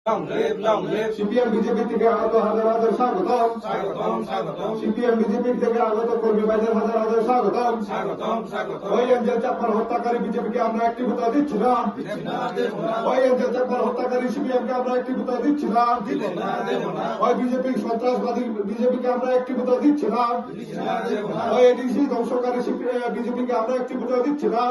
CPM BJP থেকে আগত হাজার হাজার স্বাগতম। সিপিএম বিজেপি থেকে আগত কর্মী ভাইদের হাজার হাজার স্বাগতম। ওই এনজেল চাপার হত্যাকারী বিজেপিকে আমরা একটি ভোটা দিচ্ছি না। ওই এনজেল চাপার হত্যাকারী সিপিএমকে আমরা একটি ভোটা দিচ্ছি না। ওই বিজেপি সন্ত্রাসবাদী বিজেপিকে আমরা একটি ভোটা দিচ্ছি না। ওই এডিসি ধ্বংসকারী বিজেপিকে আমরা একটি ভোটা দিচ্ছি না।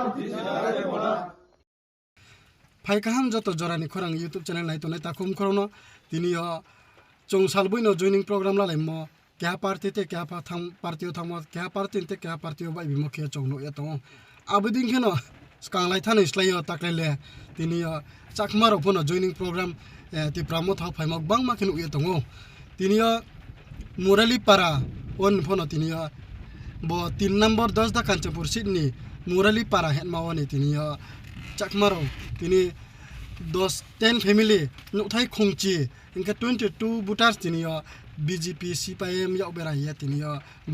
ফাইকাহাম যত জরানি খরাং ইউটিউব চ্যানেল নাই তো নাই তাকুম করোনো তিনি চংসাল বইনো জয়নিং প্রোগ্রাম লালাই ম কেহা পার্টিতে কেহা পার্টিও থাম কেহা পার্টিতে কেহা পার্টিও বাই বিমুখে চংनो এত আবেদিন খেন কাংলাই থান ইসলাইयो তাকলাইলে তিনি চাকমারো ফোনো জয়নিং প্রোগ্রাম তি প্রামো থাও ফাইমক বাং মাখিন উয়ে তঙो তিনি মুরালি পারা ওন ফোনো তিনি ব 3 নম্বর 10 দা কাঞ্চপুর সিডনি মুরালি পারা হেনমাওনি তিনি চাকমারো তিনি 10 ফ্যামিলি নুথাই খুংচি ইনকা 22 বুটার্স তিনি বিজেপি সিপিএম ইয়াও বেরাইয়া তিনি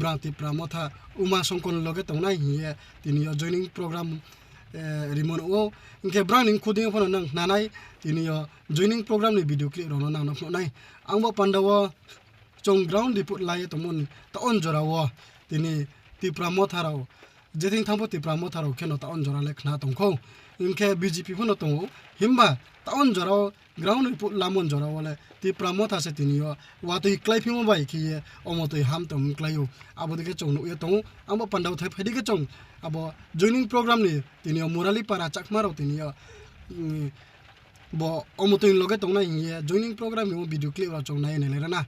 ব্রান্তি প্রামথা উমা শঙ্কর লগে তংনাই হিয়ে তিনি জয়নিং প্রোগ্রাম রিমন ও ইনকে ব্রানিং খুদিং ফন নং নানাই তিনি joining program ni video clip রনো নাং নই आंबो पांडाव चों ग्राउंड दिपुट लाये तमन ता अन जराव তিনি तिप्रामथाराव जेदिं थांबो तिप्रामथाराव खेनो ता अन जरा लेखना तंखौ इनके बीजेपी फनो तंगो हिमबा ताउन जराव ग्राउंड रिपोर्ट लामन जराव वाले ति प्रामोथा से तिनियो वातै क्लाइफिमो बाय खिये अमतै हाम तम क्लाइयो आबो देखे चंग नुये तंगो आंबो पांडाव थाय फाइदिके चंग आबो जॉइनिंग प्रोग्राम नि तिनियो मुराली पारा चाकमाराव तिनियो ब अमतै लगे तंगना हिये जॉइनिंग प्रोग्राम नि भिडियो क्लिप चंग नाय नेलेना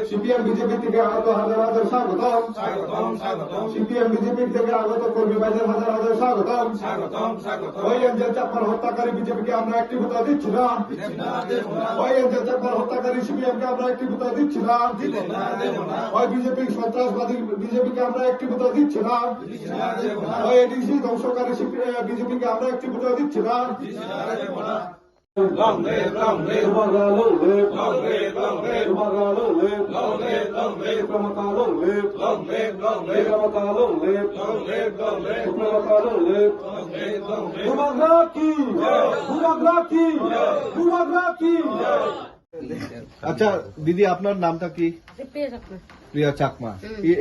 সিপিএম বিজেপি থেকে আগত হাজার হাজার স্বাগতম। সিপিএম বিজেপি থেকে আগত কর্মী ভাইদের হাজার হাজার স্বাগতম। ওই এনজেল চাপার হত্যাকারী বিজেপিকে আমরা একটি ভোটা দিচ্ছি না। ওই এনজেল চাপার হত্যাকারী সিপিএমকে আমরা একটি ভোটা দিচ্ছি না। ওই বিজেপি সন্ত্রাসবাদী বিজেপিকে আমরা একটি ভোটা দিচ্ছি না। ওই এডিসি ধ্বংসকারী বিজেপিকে আমরা একটি ভোটা দিচ্ছি না। Long live, long live, long live, long live, long live, long live, long live, long live, Ramaka long live, long live, long live, Ramaka long live, long live, long live, Ramaka long live, long live, long live. Bumagraki, Bumagraki, Bumagraki. আচ্ছা দিদি আপনার নামটা কি? প্রিয়া চাকমা।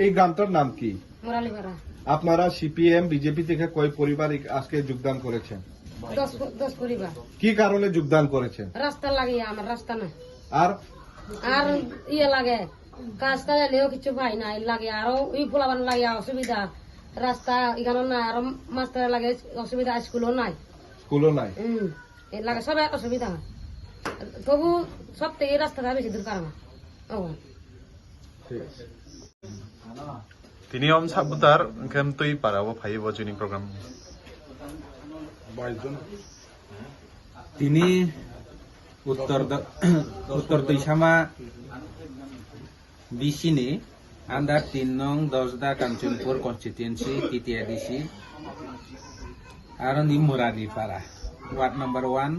এই গ্রামটার নাম কি? মুরালিপাড়া। আপনারা সিপিএম বিজেপি থেকে কয় পরিবার আজকে যোগদান করেছেন? 10 পরিবার। কি কারণে যোগদান করেছেন? রাস্তা লাগিয়ে আমার রাস্তা না আর আর ইয়ে লাগে কাজ কাজলেও কিছু ভাই নাই লাগে আরো ই পোলাবান লাগে অসুবিধা রাস্তা এখানে না আর মাস্টার লাগে অসুবিধা স্কুলও নাই এই লাগে সব অসুবিধা তবু সব থেকে রাস্তাটা বেশি দরকার আমার তিনি সাবুতার ওখান তুই পারাবো ফাইব জয়নিং প্রোগ্রাম তিনি উত্তর দৈসামা বিসিনি আন্ডার 3 নং 10 দা কাঞ্চনপুর কনস্টিটুয়েন্সি তৃতীয় ডিসি আর নি মুরালিপাড়া ward number 1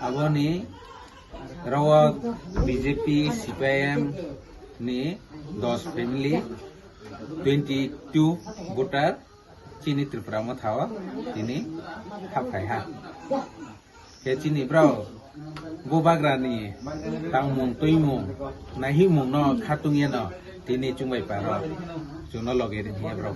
aboni rawa BJP CPIM ni 10 family 22 voter chini Tripura mo thawa ini hapai ha ke chini bro bobagra ni tang mung toi mung nahi mung no khatung ye no tini chungbai pa ro chuno loge ri bro